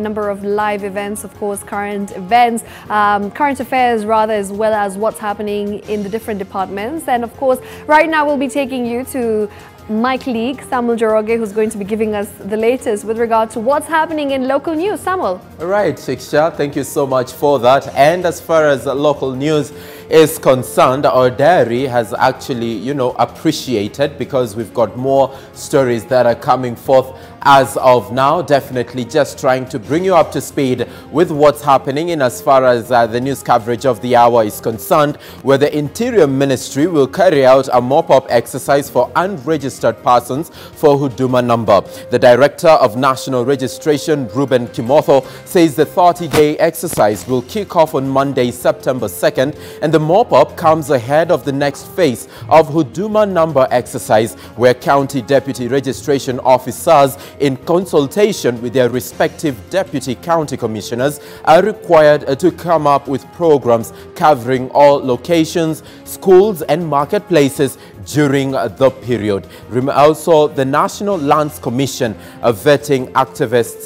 number of live events, of course, current affairs rather, as well as what's happening in the different departments. And of course, right now we'll be taking you to my colleague, Samuel Joroge, who's going to be giving us the latest with regard to what's happening in local news. Samuel. All right, Shiksha, thank you so much for that. And as far as local news is concerned, our diary has actually, appreciated, because we've got more stories that are coming forth as of now. Definitely just trying to bring you up to speed with what's happening in as far as the news coverage of the hour is concerned, where the Interior Ministry will carry out a mop-up exercise for unregistered persons for Huduma number. The Director of National Registration, Ruben Kimotho, says the 30-day exercise will kick off on Monday, September 2nd, and the mop-up comes ahead of the next phase of Huduma number exercise, where County Deputy Registration Officers, in consultation with their respective Deputy County Commissioners, are required to come up with programs covering all locations, schools and marketplaces during the period. Also, the National Lands Commission vetting activist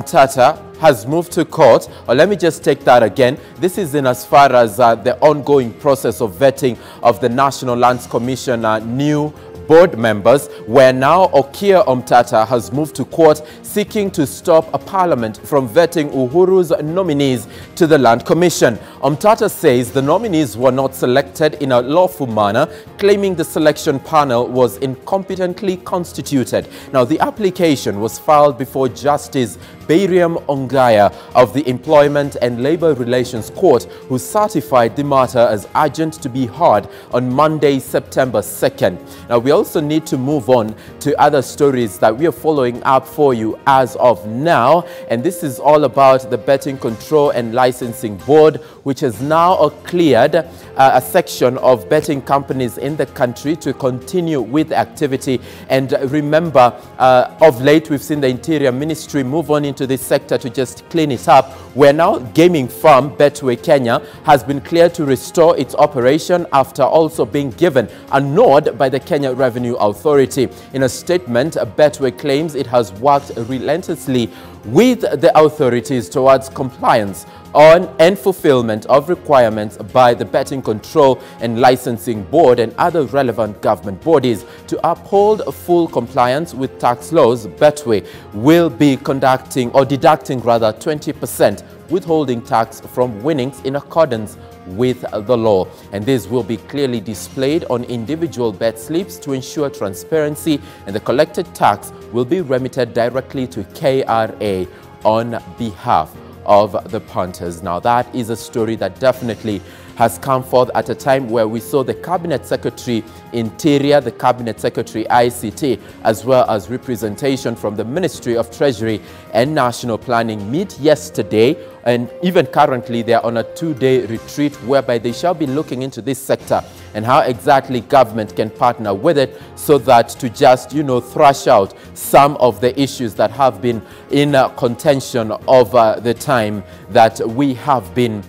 Tata has moved to court. Or let me just take that again. This is in as far as the ongoing process of vetting of the National Lands Commission new board members, where now Okia Omtata has moved to court seeking to stop a parliament from vetting Uhuru's nominees to the Land Commission. Omtata says the nominees were not selected in a lawful manner, claiming the selection panel was incompetently constituted. Now, the application was filed before Justice Bariam Ongaya of the Employment and Labor Relations Court, who certified the matter as urgent to be heard on Monday, September 2nd. Now, we also need to move on to other stories that we are following up for you as of now, and this is all about the Betting Control and Licensing Board, which has now cleared a section of betting companies in the country to continue with activity. And remember, of late we've seen the Interior Ministry move on into this sector to just clean it up, where now gaming firm Betway Kenya has been cleared to restore its operation after also being given a nod by the Kenya Revenue Authority. In a statement, Betway claims it has worked relentlessly with the authorities towards compliance on and fulfillment of requirements by the Betting Control and Licensing Board and other relevant government bodies. To uphold full compliance with tax laws, Betway will be deducting 20% withholding tax from winnings in accordance with the law, and this will be clearly displayed on individual bet slips to ensure transparency, and the collected tax will be remitted directly to KRA on behalf of the punters. Now, that is a story that definitely has come forth at a time where we saw the Cabinet Secretary Interior, the Cabinet Secretary ICT, as well as representation from the Ministry of Treasury and National Planning meet yesterday, and even currently they are on a 2-day retreat whereby they shall be looking into this sector and how exactly government can partner with it so that to just, thrash out some of the issues that have been in contention over the time that we have been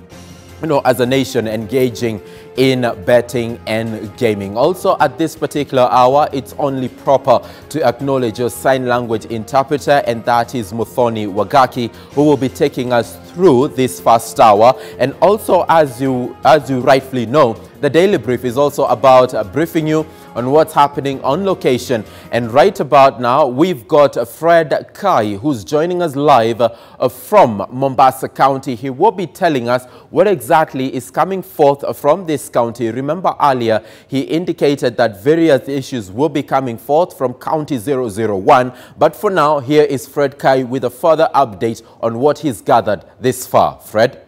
as a nation engaging in betting and gaming. Also, at this particular hour, it's only proper to acknowledge your sign language interpreter, and that is Muthoni Wagaki, who will be taking us through this first hour. And also, as you rightfully know, the Daily Brief is also about briefing you on what's happening on location. And right about now, we've got Fred Kai, who's joining us live from Mombasa County. He will be telling us what exactly is coming forth from this county. Remember earlier, he indicated that various issues will be coming forth from County 001. But for now, here is Fred Kai with a further update on what he's gathered this far. Fred?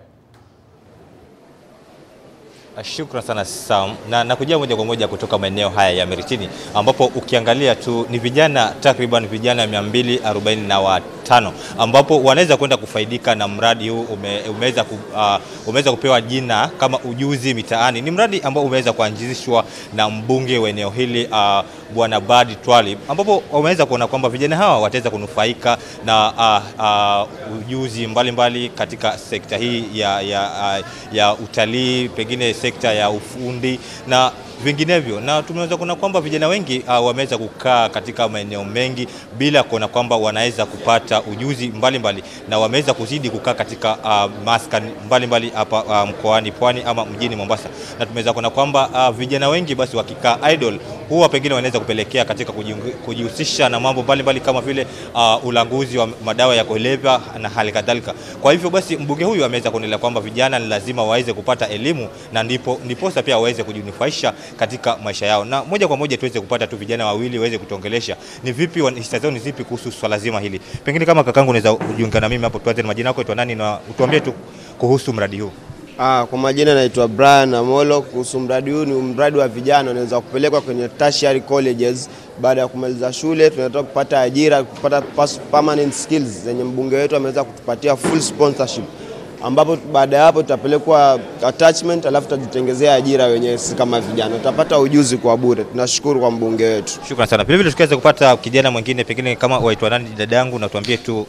Shukran sana Sam, na nakujia moja kwa moja kutoka maeneo haya ya Miritini, ambapo ukiangalia tu ni vijana takriban vijana 245 ambapo wanaweza kwenda kufaidika na mradi huu. Umeweza kupewa jina kama ujuzi mitaani. Ni mradi ambao umeweza kuanzishwa na mbunge wa eneo hili Bwana Badi Twalib, ambapo wameweza kuona kwamba vijana hawa wataweza kunufaika na ujuzi mbalimbali katika sekta hii ya utalii, pengine sekta ya ufundi, na vinginevyo. Na tumeweza kuona kwamba vijana wengi wameweza kukaa katika maeneo mengi bila kuona kwamba wanaweza kupata ujuzi mbalimbali, na wameweza kuzidi kukaa katika maskani mbalimbali hapa mkoani Pwani ama mjini Mombasa. Na tumeweza kuona kwamba vijana wengi basi wakikaa idle huwa pengine wanaweza kupelekea katika kujihusisha na mambo mbalimbali kama vile ulanguzi wa madawa ya kulevya na hali kadhalika. Kwa hivyo basi mbunge huyu ameweza kuonelea kwamba vijana ni lazima waweze kupata elimu, na ndiposa pia waweze kujinufaisha katika maisha yao. Na moja kwa moja tuweze kupata tu vijana wawili waweze kutongelesha ni vipi hisia zao ni zipi kuhusu swala zima hili. Pengine kama kakangu unaweza kujiunga na mimi hapo, tuanze na majina yako, aitwa nani na utuambie tu kuhusu mradi huu. Kwa majina naitwa Brian Amolo. Kuhusu mradi huu, ni mradi wa vijana unaweza kupelekwa kwenye tertiary colleges baada ya kumaliza shule. Tunataka kupata ajira, kupata permanent skills zenye mbunge wetu ameweza kutupatia full sponsorship, ambapo baada ya hapo tutapelekwa attachment, alafu tutajitengezea ajira wenyewe sisi kama vijana. Tutapata ujuzi kwa bure. Tunashukuru kwa mbunge wetu. Shukrani sana. Vile vile tukiweza kupata kijana mwingine, pengine kama waitwa nani dadangu, na tuambie tu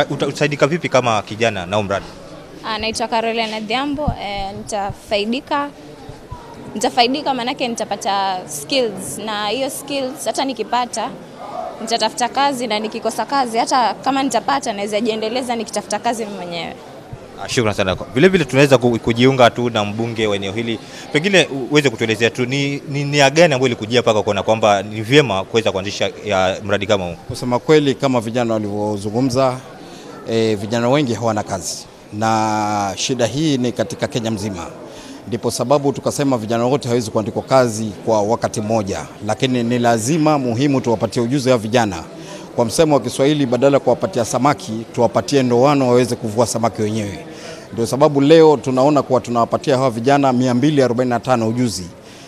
utasaidika vipi kama kijana na mradi. Naitwa Carolina Diambo. Nitafaidika manake nitapata skills, na hiyo skills hata nikipata nitatafuta kazi, na nikikosa kazi hata kama nitapata naweza jiendeleza nikitafuta kazi mwenyewe. Shukrani sana. Vile vile tunaweza kujiunga tu na mbunge wa eneo hili. Pengine uweze kutuelezea tu ni nia gani ambayo ilikujia paka kuona kwamba ni vyema kuweza kuanzisha mradi kama huu? Kusema kweli, kama vijana walivyozungumza, vijana wengi hawana kazi, na shida hii ni katika Kenya mzima. Ndipo sababu tukasema vijana wote hawezi kuandikwa kazi kwa wakati mmoja, lakini ni lazima muhimu tuwapatie ujuzi wa vijana. Kwa msemo wa Kiswahili, badala kuwapatia samaki tuwapatie ndoano waweze kuvua samaki wenyewe. Ndio sababu leo tunaona kuwa tunawapatia hawa vijana 245 ujuzi,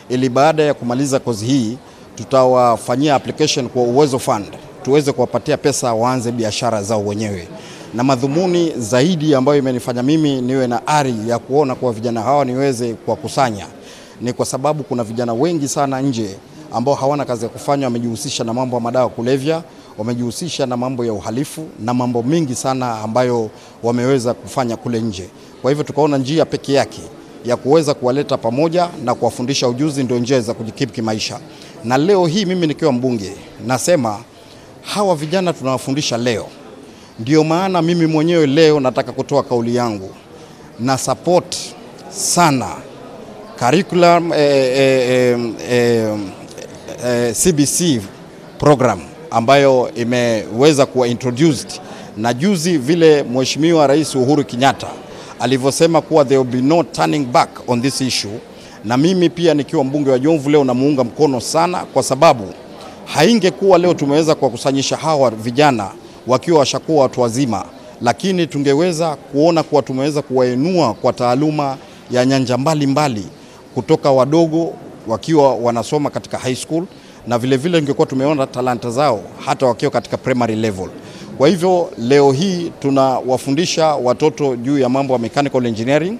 ili baada ya kumaliza kozi hii tutawafanyia application kwa Uwezo Fund tuweze kuwapatia pesa waanze biashara zao wenyewe. Na madhumuni zaidi ambayo imenifanya mimi niwe na ari ya kuona kwa vijana hawa niweze kuwakusanya ni kwa sababu kuna vijana wengi sana nje ambao hawana kazi ya kufanya, wamejihusisha na mambo ya madawa kulevya, wamejihusisha na mambo ya uhalifu na mambo mingi sana ambayo wameweza kufanya kule nje. Kwa hivyo tukaona njia pekee yake ya kuweza kuwaleta pamoja na kuwafundisha ujuzi ndio njia za kujikimu kimaisha. Na leo hii mimi nikiwa mbunge nasema hawa vijana tunawafundisha leo. Ndio maana mimi mwenyewe leo nataka kutoa kauli yangu na support sana curriculum CBC program ambayo imeweza kuwa introduced, na juzi vile Mheshimiwa Rais Uhuru Kenyatta alivyosema kuwa there will be no turning back on this issue. Na mimi pia nikiwa mbunge wa Jomvu leo namuunga mkono sana, kwa sababu haingekuwa leo tumeweza kuwakusanyisha hawa vijana wakiwa washakuwa watu wazima, lakini tungeweza kuona kuwa tumeweza kuwainua kwa taaluma ya nyanja mbalimbali kutoka wadogo wakiwa wanasoma katika high school, na vile vile tungekuwa tumeona talanta zao hata wakiwa katika primary level. Kwa hivyo leo hii tunawafundisha watoto juu ya mambo ya mechanical engineering,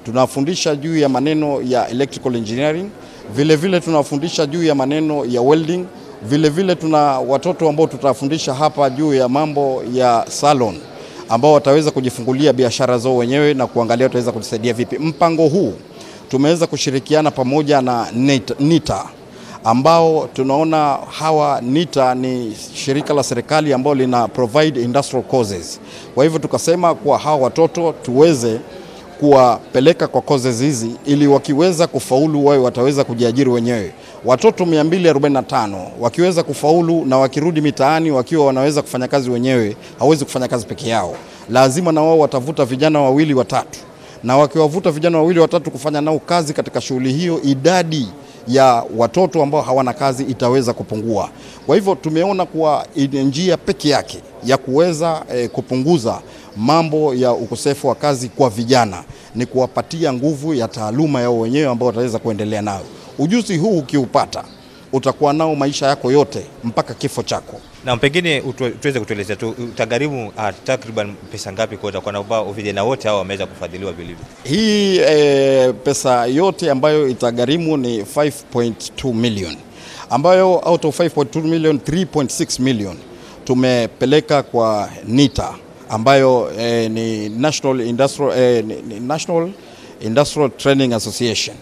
tunawafundisha juu ya maneno ya electrical engineering, vile vile tunawafundisha juu ya maneno ya welding, vile vile tuna watoto ambao tutafundisha hapa juu ya mambo ya salon ambao wataweza kujifungulia biashara zao wenyewe na kuangalia wataweza kujisaidia vipi. Mpango huu tumeweza kushirikiana pamoja na NITA, ambao tunaona hawa NITA ni shirika la serikali ambao lina provide industrial courses. Kwa hivyo tukasema kwa hawa watoto tuweze kuwapeleka kwa courses hizi ili wakiweza kufaulu wao wataweza kujiajiri wenyewe. Watoto 245 wakiweza kufaulu na wakirudi mitaani wakiwa wanaweza kufanya kazi wenyewe, hawezi kufanya kazi peke yao. Lazima na wao watavuta vijana wawili watatu, na wakiwavuta vijana wawili watatu kufanya nao kazi katika shughuli hiyo, idadi ya watoto ambao hawana kazi itaweza kupungua. Kwa hivyo tumeona kuwa njia pekee yake ya kuweza kupunguza mambo ya ukosefu wa kazi kwa vijana ni kuwapatia nguvu ya taaluma yao wenyewe ambao wataweza kuendelea nao. Ujuzi huu ukiupata utakuwa nao maisha yako yote mpaka kifo chako. Na pengine tuweze kutuelezea tu utagharimu takriban pesa ngapi kwa kwamba vijana wote hao wameweza kufadhiliwa vilivyo? Hii pesa yote ambayo itagharimu ni 5.2 million, ambayo out of 5.2 million 3.6 million tumepeleka kwa NITA ambayo ni National Industrial Training Association.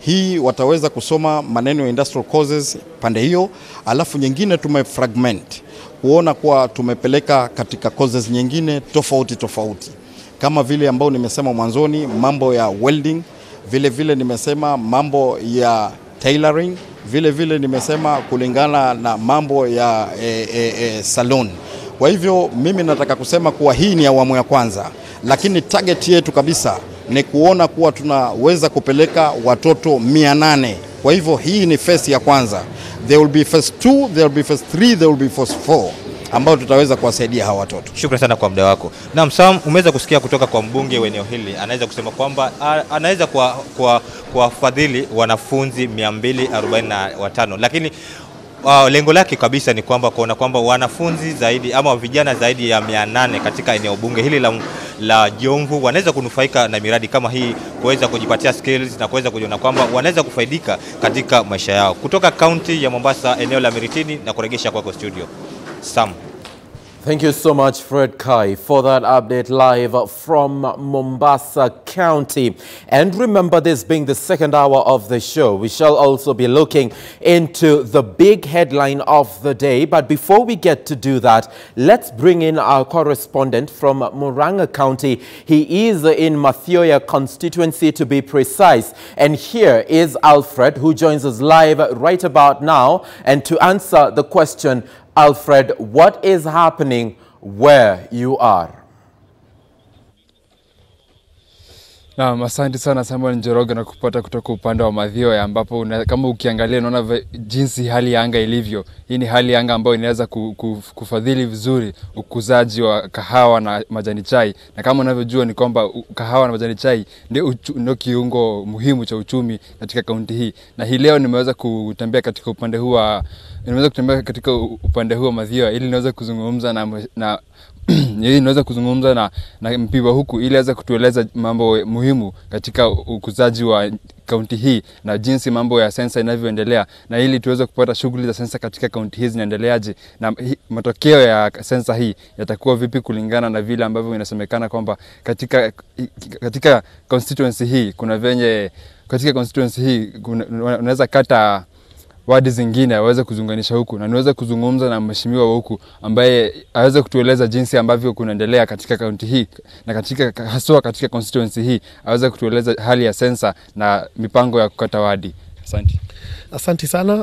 Hii wataweza kusoma maneno ya industrial causes pande hiyo, alafu nyingine tumefragment kuona kuwa tumepeleka katika causes nyingine tofauti. Kama vile ambao nimesema mwanzoni, mambo ya welding, vile nimesema mambo ya tailoring, vile nimesema kulingana na mambo ya salon. Kwa hivyo mimi nataka kusema kuwa hii ni awamu ya kwanza, lakini target yetu kabisa ni kuona kuwa tunaweza kupeleka watoto 800. Kwa hivyo hii ni phase ya kwanza. There will be phase 2, there will be phase 3, there will be phase 4 ambao tutaweza kuwasaidia hawa watoto. Shukrani sana kwa muda wako. Na Sam, umeweza kusikia kutoka kwa mbunge wa eneo hili, anaweza kusema kwamba anaweza kuwafadhili wanafunzi 245, lakini lengo lake kabisa ni kwamba kuona kwamba wanafunzi zaidi ama vijana zaidi ya 800 katika eneo bunge hili la Jomvu wanaweza kunufaika na miradi kama hii, kuweza kujipatia skills na kuweza kujiona kwamba wanaweza kufaidika katika maisha yao. Kutoka kaunti ya Mombasa, eneo la Miritini, na kuregesha kwako studio, Sam. Thank you so much, Fred Kai, for that update live from Mombasa County. And remember, this being the second hour of the show, we shall also be looking into the big headline of the day. But before we get to do that, let's bring in our correspondent from Murang'a County. He is in Mathioya constituency, to be precise. And here is Alfred, who joins us live right about now. And to answer the question, Alfred, what is happening where you are? Naam, asante sana Samuel Njoroge na kupata kutoka upande wa Mathioya, ambapo kama ukiangalia unaona jinsi hali ya anga ilivyo. Hii ni hali ya anga ambayo inaweza kufadhili vizuri ukuzaji wa kahawa na majani chai, na kama unavyojua ni kwamba kahawa na majani chai ndio kiungo muhimu cha uchumi katika kaunti hii. Na hii leo nimeweza kutembea katika upande huu wa Mathioya ili niweze kuzungumza na mpiwa huku ili aweze kutueleza mambo muhimu katika ukuzaji wa kaunti hii na jinsi mambo ya sensa inavyoendelea, na ili tuweze kupata shughuli za sensa katika kaunti hizi zinaendeleaje, na matokeo ya sensa hii yatakuwa vipi kulingana na vile ambavyo inasemekana kwamba katika constituency hii unaweza kata wadi zingine aweze kuzunganisha huku, na niweze kuzungumza na mheshimiwa wa huku ambaye aweze kutueleza jinsi ambavyo kunaendelea katika kaunti hii na haswa katika constituency hii, aweze kutueleza hali ya sensa na mipango ya kukata wadi. Asante. Asante sana.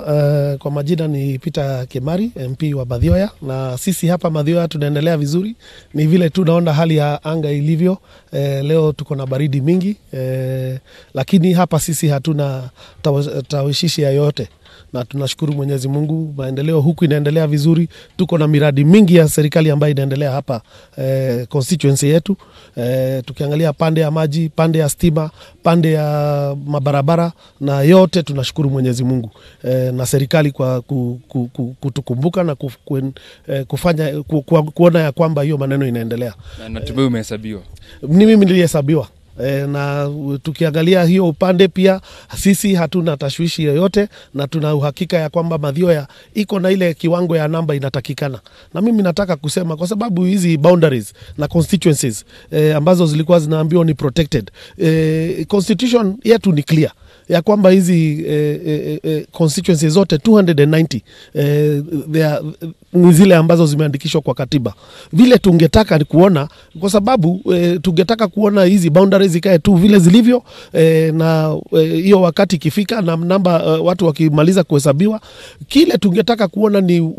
Kwa majina ni Peter Kemari, MP wa Mathioya, na sisi hapa Mathioya tunaendelea vizuri. Ni vile tu naona hali ya anga ilivyo. Leo tuko na baridi mingi, lakini hapa sisi hatuna tawishishi yoyote. Na tunashukuru Mwenyezi Mungu, maendeleo huku inaendelea vizuri. Tuko na miradi mingi ya serikali ambayo inaendelea hapa constituency yetu. Tukiangalia pande ya maji, pande ya stima, pande ya mabarabara, na yote tunashukuru Mwenyezi Mungu na serikali kwa kutukumbuka na kufanya kuona ya kwamba hiyo maneno inaendelea. Na natumai umehesabiwa. Mimi nilihesabiwa. Na tukiangalia hiyo upande pia sisi hatuna tashwishi yoyote, na tuna uhakika ya kwamba Mathioya iko na ile kiwango ya namba inatakikana. Na mimi nataka kusema kwa sababu hizi boundaries na constituencies ambazo zilikuwa zinaambiwa ni protected, constitution yetu ni clear ya kwamba hizi constituencies zote 290 ni zile ambazo zimeandikishwa kwa katiba. Vile tungetaka ni kuona, kwa sababu tungetaka kuona hizi boundaries ikae tu vile zilivyo, na hiyo wakati ikifika na namba watu wakimaliza kuhesabiwa, kile tungetaka kuona ni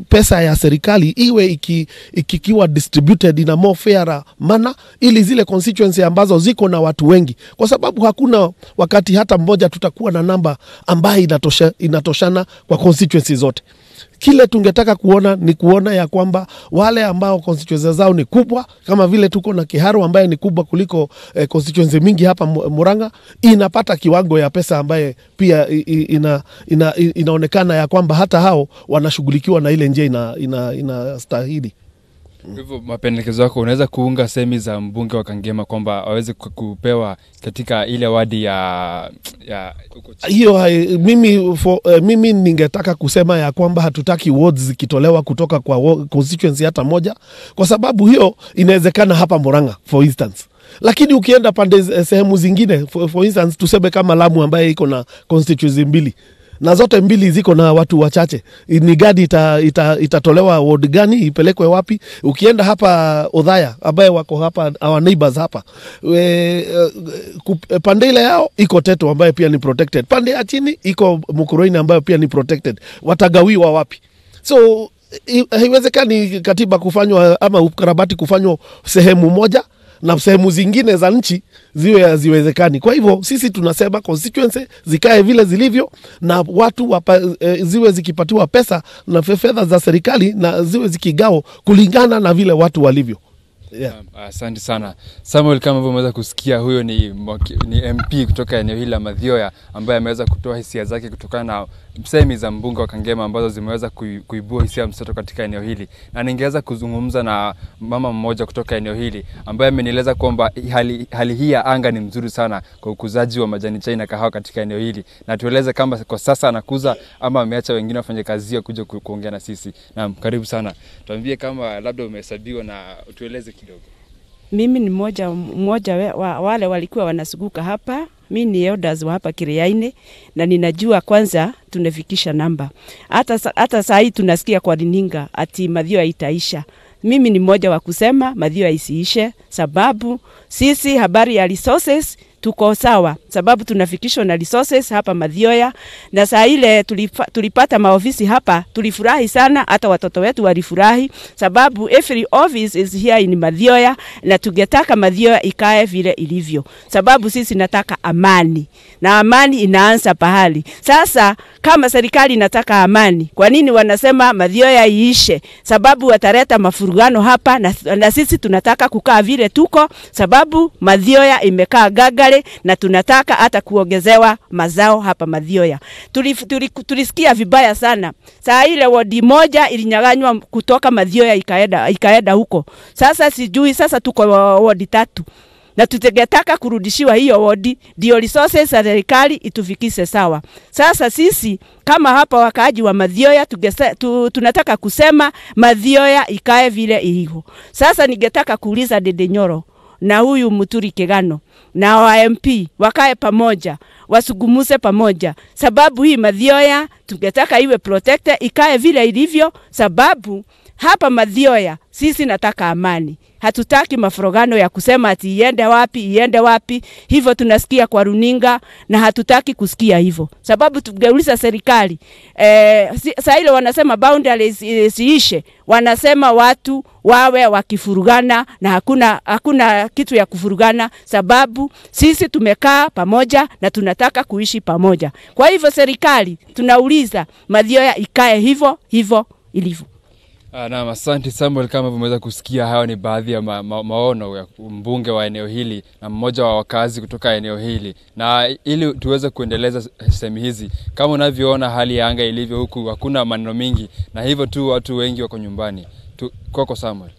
pesa ya serikali iwe ikiwa distributed in a more fair manner, ili zile constituency ambazo ziko na watu wengi, kwa sababu hakuna wakati hata mmoja tutakuwa na namba ambayo inatoshana kwa constituency zote. Kile tungetaka kuona ni kuona ya kwamba wale ambao constituency zao ni kubwa, kama vile tuko na Kiharu ambaye ni kubwa kuliko constituency mingi hapa Murang'a, inapata kiwango ya pesa ambaye pia inaonekana ya kwamba hata hao wanashughulikiwa na ile njia inastahili. Hivyo mapendekezo yako, unaweza kuunga semi za mbunge wa Kangema kwamba aweze kupewa katika ile wadi ya hiyo. Mimi ningetaka kusema ya kwamba hatutaki wards zikitolewa kutoka kwa constituency hata moja, kwa sababu hiyo inawezekana hapa Murang'a for instance. Lakini ukienda pande sehemu zingine, for instance tuseme kama Lamu ambaye iko na constituency mbili, na zote mbili ziko na watu wachache, ni gadi itatolewa ward gani, ipelekwe wapi? Ukienda hapa Odhaya ambaye wako hapa our neighbors hapa, pande ile yao iko Teto ambaye pia ni protected, pande ya chini iko Mukurweini ambayo pia ni protected. Watagawiwa wapi? So haiwezekani katiba kufanywa ama ukarabati kufanywa sehemu moja na sehemu zingine za nchi ziwe haziwezekani. Kwa hivyo sisi tunasema constituency zikae vile zilivyo, na watu ziwe zikipatiwa pesa na fedha za serikali, na ziwe zikigao kulingana na vile watu walivyo. Yeah. Asante sana Samuel, kama vile umeweza kusikia, huyo ni MP kutoka eneo hili la Mathioya ambaye ameweza kutoa hisia zake kutokana na msemi za mbunge wa Kangema ambazo zimeweza kuibua hisia mseto katika eneo hili. Na ningeweza kuzungumza na mama mmoja kutoka eneo hili ambaye amenieleza kwamba hali hii ya anga ni mzuri sana kwa ukuzaji wa majani chai na kahawa katika eneo hili, na tueleze kama kwa sasa anakuza ama ameacha wengine wafanye kazi ya kuja kuongea na sisi. Naam, karibu sana. Tuambie kama labda umehesabiwa na tueleze kidogo. Mimi ni mmoja wale walikuwa wanasuguka hapa. Mimi ni elders wa hapa Kiriaini, na ninajua kwanza tunafikisha namba. Hata saa hii tunasikia kwa runinga ati Mathioya itaisha. Mimi ni mmoja wa kusema Mathioya isiishe, sababu sisi habari ya resources tuko sawa, sababu tunafikishwa na resources hapa Mathioya. Na saa ile tulipata maofisi hapa, tulifurahi sana, hata watoto wetu walifurahi, sababu every office is here in Mathioya, na tungetaka Mathioya ikae vile ilivyo, sababu sisi nataka amani, na amani inaanza pahali. Sasa kama serikali inataka amani, kwa nini wanasema Mathioya iishe? Sababu wataleta mafurugano hapa, na sisi tunataka kukaa vile tuko, sababu Mathioya imekaa gaga, na tunataka hata kuongezewa mazao hapa Mathioya. Tulisikia vibaya sana. Saa ile wadi moja ilinyaganywa kutoka Mathioya ikaenda huko. Sasa sijui, sasa tuko wadi 3. Na tutegetaka kurudishiwa hiyo wadi, ndio resources za serikali itufikise sawa. Sasa sisi kama hapa wakaaji wa Mathioya tunataka kusema Mathioya ikae vile ilivyo. Sasa ningetaka kuuliza Dede Nyoro na huyu Muturi Kegano na wa MP wakae pamoja, wasugumuse pamoja, sababu hii Mathioya tungetaka iwe protected, ikae vile ilivyo, sababu hapa Mathioya sisi nataka amani. Hatutaki mafurugano ya kusema ati iende wapi. Hivyo tunasikia kwa runinga, na hatutaki kusikia hivyo, sababu tungeuliza serikali. Saa ile wanasema boundaries isiishe, wanasema watu wawe wakifurugana, na hakuna kitu ya kufurugana, sababu sisi tumekaa pamoja na tunataka kuishi pamoja. Kwa hivyo serikali tunauliza Mathioya ikae hivyo ilivyo. Naam, asante Samuel, kama umeweza kusikia, hayo ni baadhi ya maono ya mbunge wa eneo hili na mmoja wa wakazi kutoka eneo hili. Na ili tuweze kuendeleza sehemu hizi, kama unavyoona hali ya anga ilivyo huku, hakuna maneno mingi, na hivyo tu watu wengi wako nyumbani. Kwako Samuel.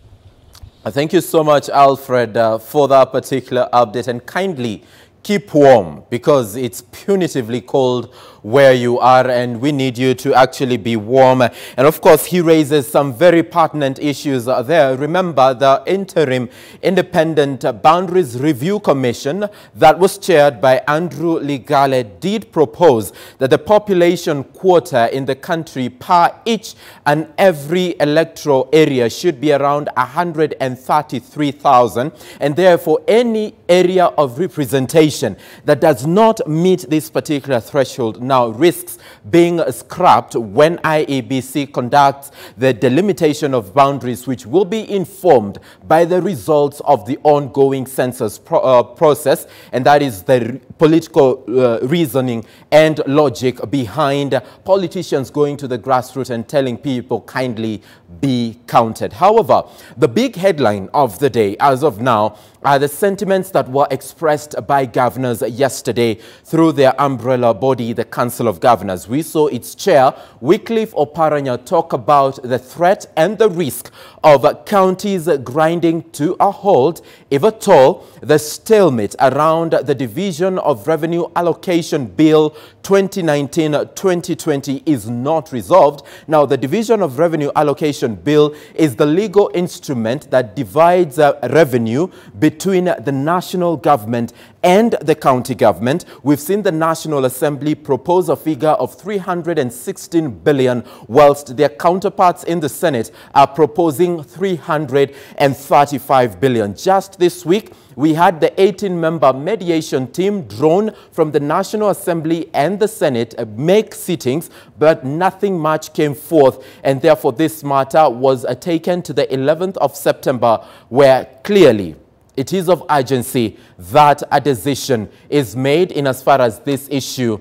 Thank you so much, Alfred, for that particular update, and kindly keep warm because it's punitively cold where you are, and we need you to actually be warm. And of course, he raises some very pertinent issues there. Remember, the interim Independent Boundaries Review Commission that was chaired by Andrew Ligale did propose that the population quota in the country per each and every electoral area should be around 133,000, and therefore any area of representation that does not meet this particular threshold now risks being scrapped when IEBC conducts the delimitation of boundaries, which will be informed by the results of the ongoing census process, and that is the political reasoning and logic behind politicians going to the grassroots and telling people kindly be counted. However, the big headline of the day as of now are the sentiments that were expressed by governors yesterday through their umbrella body, the Council of Governors. We saw its chair, Wycliffe Oparanya, talk about the threat and the risk of counties grinding to a halt if at all the stalemate around the Division of Revenue Allocation Bill 2019-2020 is not resolved. Now, the Division of Revenue Allocation Bill is the legal instrument that divides revenue between between the national government and the county government. We've seen the National Assembly propose a figure of 316 billion, whilst their counterparts in the Senate are proposing 335 billion. Just this week, we had the 18-member mediation team drawn from the National Assembly and the Senate make sittings, but nothing much came forth, and therefore this matter was taken to the 11th of September, where clearly it is of urgency that a decision is made in as far as this issue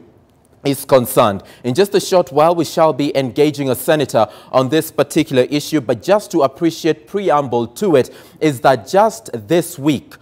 is concerned. In just a short while, we shall be engaging a senator on this particular issue, but just to appreciate preamble to it is that just this week,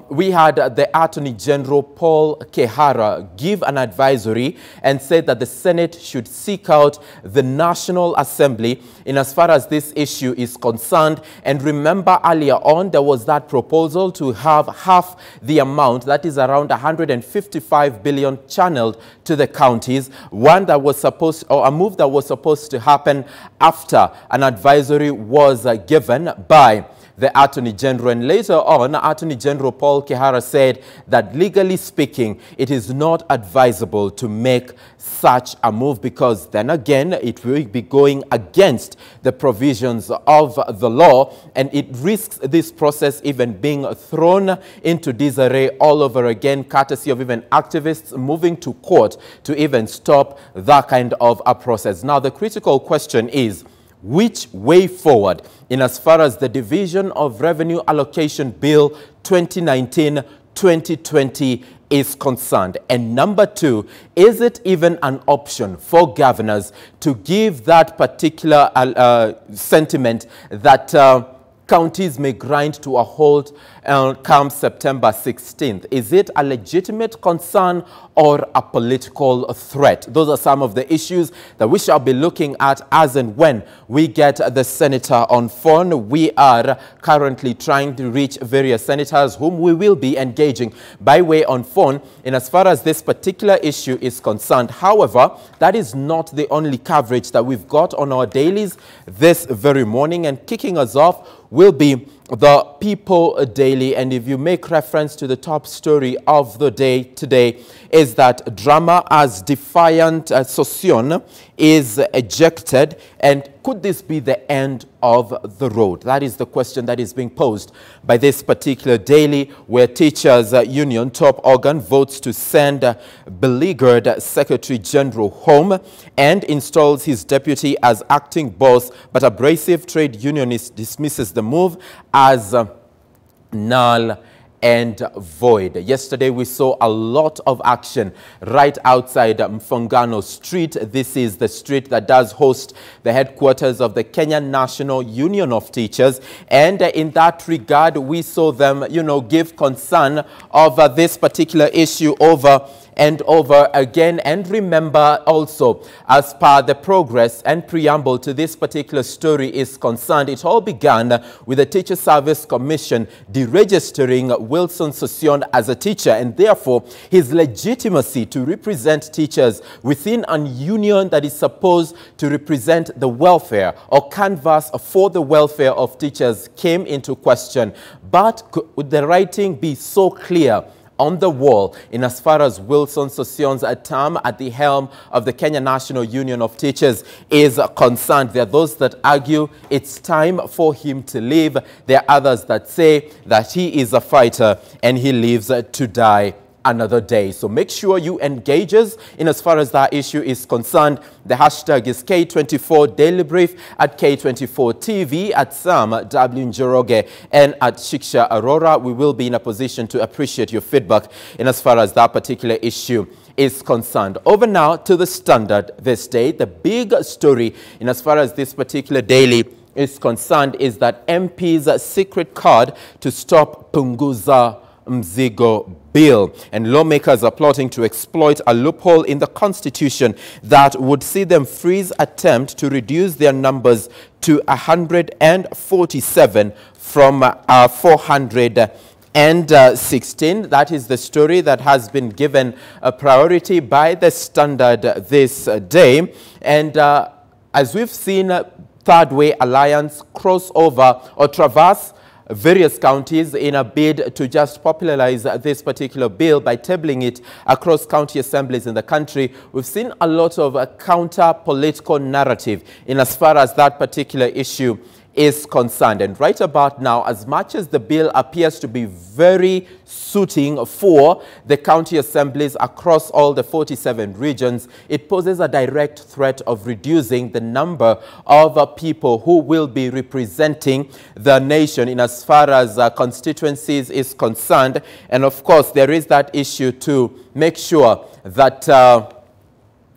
we had the Attorney General Paul Kehara give an advisory and said that the Senate should seek out the National Assembly in as far as this issue is concerned. And remember, earlier on, there was that proposal to have half the amount, that is around 155 billion, channeled to the counties, one that was supposed, or a move that was supposed to happen after an advisory was given by the Attorney General. And later on, Attorney General Paul Kehara said that legally speaking, it is not advisable to make such a move, because then again, it will be going against the provisions of the law, and it risks this process even being thrown into disarray all over again, courtesy of even activists moving to court to even stop that kind of a process. Now, the critical question is, which way forward in as far as the Division of Revenue Allocation Bill 2019-2020 is concerned? And number two, is it even an option for governors to give that particular sentiment that counties may grind to a halt come September 16th? Is it a legitimate concern or a political threat? Those are some of the issues that we shall be looking at as and when we get the senator on phone. We are currently trying to reach various senators whom we will be engaging by way on phone in as far as this particular issue is concerned. However, that is not the only coverage that we've got on our dailies this very morning, and kicking us off will be the People Daily. And if you make reference to the top story of the day today, is that drama as defiant Sosion is ejected, and could this be the end of the road? That is the question that is being posed by this particular daily, where Teachers Union top organ votes to send beleaguered Secretary General home and installs his deputy as acting boss, but abrasive trade unionist dismisses the move as null and void. Yesterday, we saw a lot of action right outside Mfongano Street. This is the street that does host the headquarters of the Kenya National Union of Teachers. And in that regard, we saw them, give concern over this particular issue over and over again. And remember also, as per the progress and preamble to this particular story is concerned, it all began with the Teacher Service Commission deregistering Wilson Sosion as a teacher, and therefore his legitimacy to represent teachers within a union that is supposed to represent the welfare or canvass for the welfare of teachers came into question. But could the writing be so clear on the wall in as far as Wilson Sosion's term at the helm of the Kenya National Union of Teachers is concerned? There are those that argue it's time for him to leave. There are others that say that he is a fighter and he lives to die another day. So make sure you engage us in as far as that issue is concerned. The hashtag is K24 Daily Brief, at K24 TV, at Sam W. Njoroge, and at Shiksha Aurora. We will be in a position to appreciate your feedback in as far as that particular issue is concerned. Over now to the Standard this day. The big story in as far as this particular daily is concerned is that MP's secret card to stop Punguza Mzigo bill, and lawmakers are plotting to exploit a loophole in the Constitution that would see them freeze attempt to reduce their numbers to 147 from 416. That is the story that has been given a priority by the Standard this day. And as we've seen, Third Way Alliance cross over or traverse various counties in a bid to just popularize this particular bill by tabling it across county assemblies in the country. We've seen a lot of counter-political narrative in as far as that particular issue is concerned. And right about now, as much as the bill appears to be very suiting for the county assemblies across all the 47 regions, it poses a direct threat of reducing the number of people who will be representing the nation in as far as constituencies is concerned. And of course, there is that issue to make sure that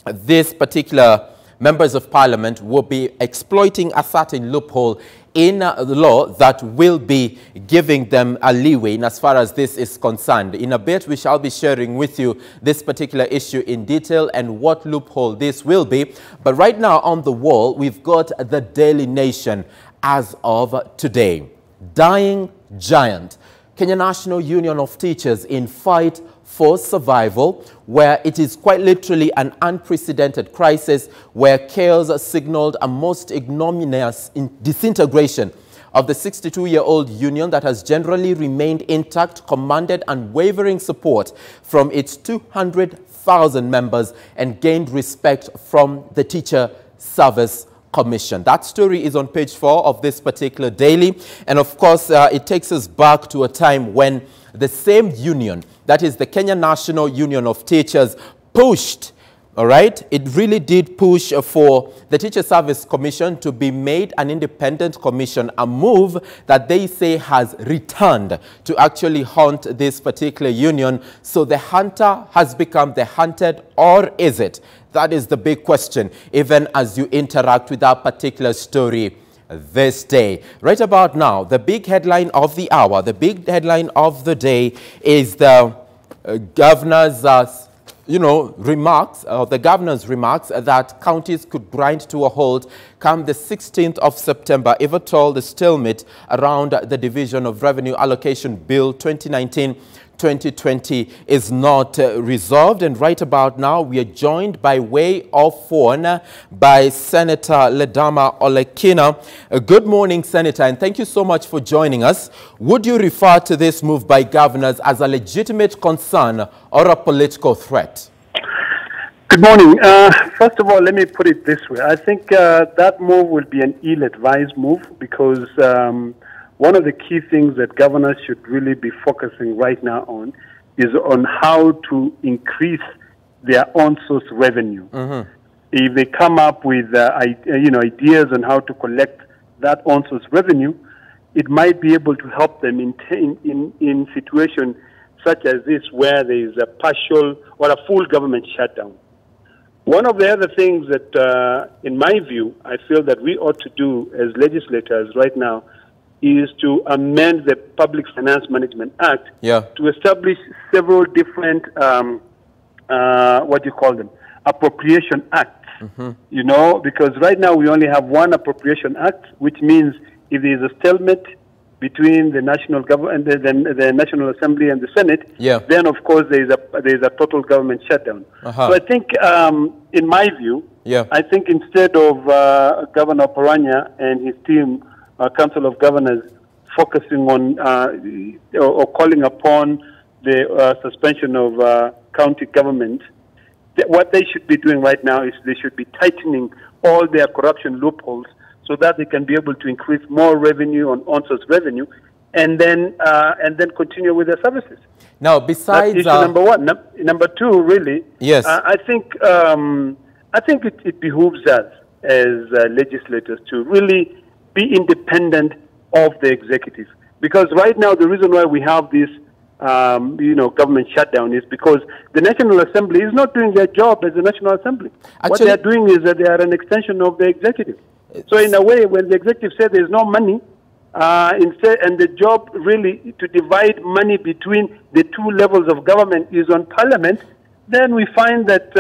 this particular members of parliament will be exploiting a certain loophole in the law that will be giving them a leeway in as far as this is concerned. In a bit, we shall be sharing with you this particular issue in detail and what loophole this will be. But right now on the wall, we've got the Daily Nation as of today. Dying giant. Kenya National Union of Teachers in fight for survival, where it is quite literally an unprecedented crisis, where chaos signaled a most ignominious disintegration of the 62-year-old union that has generally remained intact, commanded unwavering support from its 200,000 members, and gained respect from the Teacher Service Commission. That story is on page 4 of this particular daily. And of course, it takes us back to a time when the same union, that is the Kenya National Union of Teachers, pushed, all right, it really did push for the Teacher Service Commission to be made an independent commission, a move that they say has returned to actually haunt this particular union. So the hunter has become the hunted, or is it? That is the big question, even as you interact with that particular story this day. Right about now, the big headline of the hour, the big headline of the day is the governor's remarks that counties could grind to a halt come the 16th of September, if at all the stalemate around the Division of Revenue Allocation Bill 2019-2020 is not resolved. And right about now, we are joined by way of phone by Senator Ledama Olekina. Good morning, Senator, and thank you so much for joining us. Would you refer to this move by governors as a legitimate concern or a political threat? Good morning. First of all, let me put it this way. I think that move will be an ill-advised move because one of the key things that governors should really be focusing right now on is on how to increase their own source revenue. If they come up with ideas on how to collect that own source revenue, it might be able to help them in situations such as this where there is a partial or a full government shutdown. One of the other things that, in my view, I feel that we ought to do as legislators right now is to amend the Public Finance Management Act to establish several different, appropriation acts. You know, because right now we only have one appropriation act, which means if there is a stalemate between the national government, the National Assembly and the Senate, then of course there is a total government shutdown. So I think, in my view, I think instead of Governor Paranya and his team, Council of Governors, focusing on or calling upon the suspension of county government, what they should be doing right now is they should be tightening all their corruption loopholes so that they can be able to increase more revenue on source revenue, and then continue with their services. Now, besides that's issue number one. Number two, really, I think it behooves us as legislators to really be independent of the executive, because right now the reason why we have this government shutdown is because the National Assembly is not doing their job as the National Assembly. Actually, what they are doing is that they are an extension of the executive. So in a way, when the executive says there's no money, instead, and the job really to divide money between the two levels of government is on Parliament, then we find that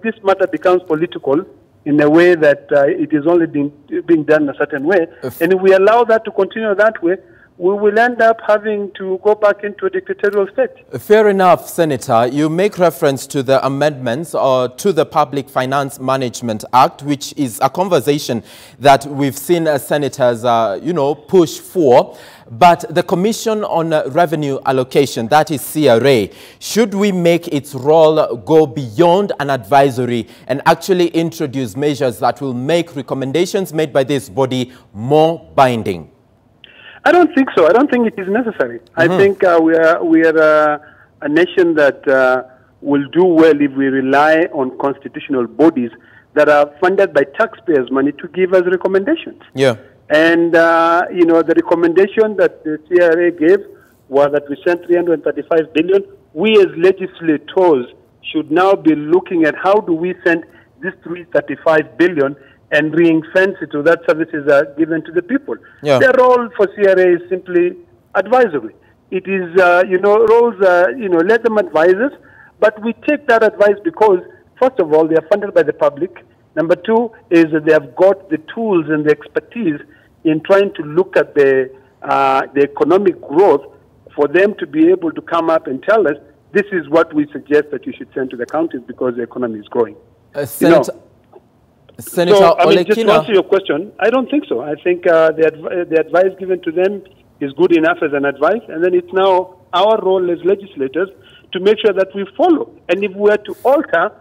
this matter becomes political in a way that it is only being done a certain way. And if we allow that to continue that way, we will end up having to go back into a dictatorial state. Fair enough, Senator. You make reference to the amendments or to the Public Finance Management Act, which is a conversation that we've seen senators, push for. But the Commission on Revenue Allocation, that is CRA, should we make its role go beyond an advisory and actually introduce measures that will make recommendations made by this body more binding? I don't think so. I don't think it is necessary. I think we are a nation that will do well if we rely on constitutional bodies that are funded by taxpayers' money to give us recommendations. Yeah. And, the recommendation that the CRA gave was that we sent 335 billion. We as legislators should now be looking at how do we send this 335 billion and ring-fence it so that services are given to the people. Yeah. Their role for CRA is simply advisory. It is, roles, let them advise us, but we take that advice because, first of all, they are funded by the public. Number two is that they have got the tools and the expertise in trying to look at the economic growth for them to be able to come up and tell us, this is what we suggest that you should send to the counties because the economy is growing. Senator Olekina, just to answer your question, I don't think so. I think the advice given to them is good enough as an advice, and then it's now our role as legislators to make sure that we follow. And if we are to alter,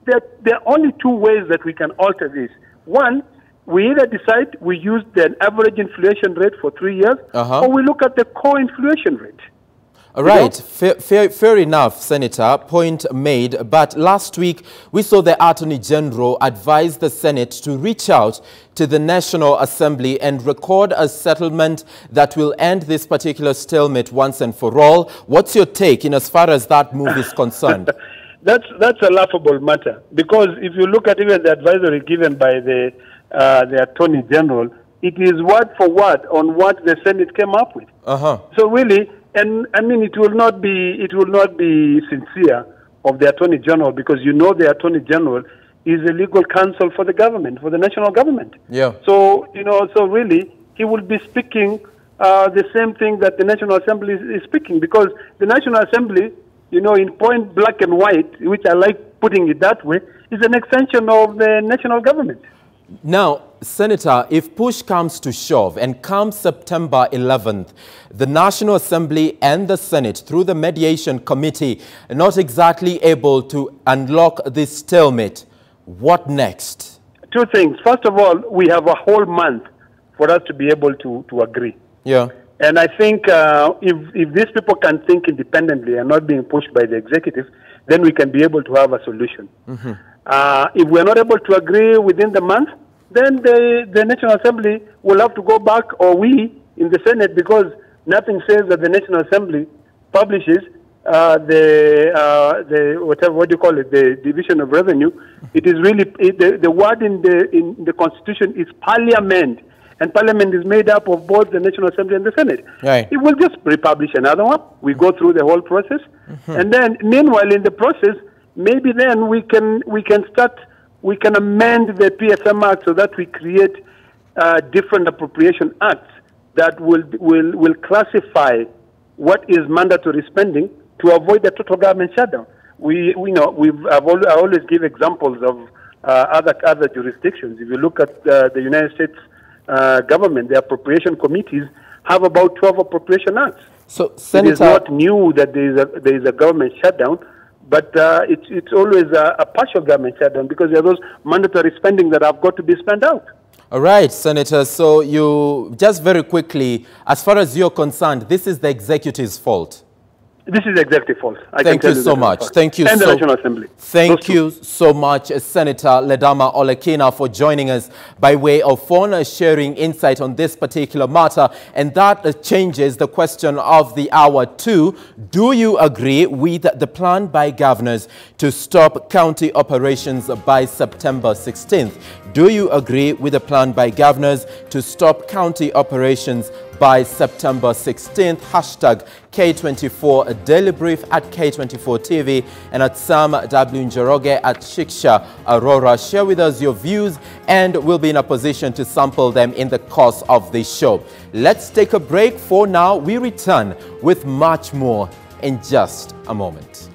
there are only two ways that we can alter this. One, we either decide we use the average inflation rate for 3 years, or we look at the core inflation rate. Right, fair enough, Senator, point made. But last week, we saw the Attorney General advise the Senate to reach out to the National Assembly and record a settlement that will end this particular stalemate once and for all. What's your take in as far as that move is concerned? That's a laughable matter, because if you look at even the advisory given by the Attorney General, it is word for word on what the Senate came up with. So really, and I mean, it will not be sincere of the Attorney General, because the Attorney General is a legal counsel for the government, for the national government. Yeah. So so really, he will be speaking the same thing that the National Assembly is speaking, because the National Assembly, in point black and white, which I like putting it that way, is an extension of the national government. Now, Senator, if push comes to shove and come September 11th, the National Assembly and the Senate, through the mediation committee, are not exactly able to unlock this stalemate, what next? Two things. First of all, we have a whole month for us to be able to agree. Yeah. And I think if these people can think independently and not being pushed by the executive, then we can be able to have a solution. If we're not able to agree within the month, then the National Assembly will have to go back, or we in the Senate, because nothing says that the National Assembly publishes the division of revenue. It is really the word in the Constitution is Parliament, and Parliament is made up of both the National Assembly and the Senate. Right. It will just republish another one. We go through the whole process, and then meanwhile in the process, maybe then we can amend the PFM Act so that we create different appropriation acts that will classify what is mandatory spending to avoid the total government shutdown. I always give examples of other jurisdictions. If you look at the United States government, the appropriation committees have about 12 appropriation acts. So, Senator, it is not new that there is a government shutdown, but it's always a partial government shutdown, because there are those mandatory spending that have got to be spent out. All right, Senator. So you, just very quickly, as far as you're concerned, this is the executive's fault. This is the executive fault. Thank you so much. Thank you. And the National Assembly. Thank you so much, Senator Ledama Olekina, for joining us by way of phone, sharing insight on this particular matter. And that changes the question of the hour too. Do you agree with the plan by governors to stop county operations by September 16th? Do you agree with the plan by governors to stop county operations by September 16th. Hashtag K24 Daily Brief at K24 TV and at Sam W. Njoroge at Shiksha Aurora. Share with us your views and we'll be in a position to sample them in the course of this show. Let's take a break. For now, we return with much more in just a moment.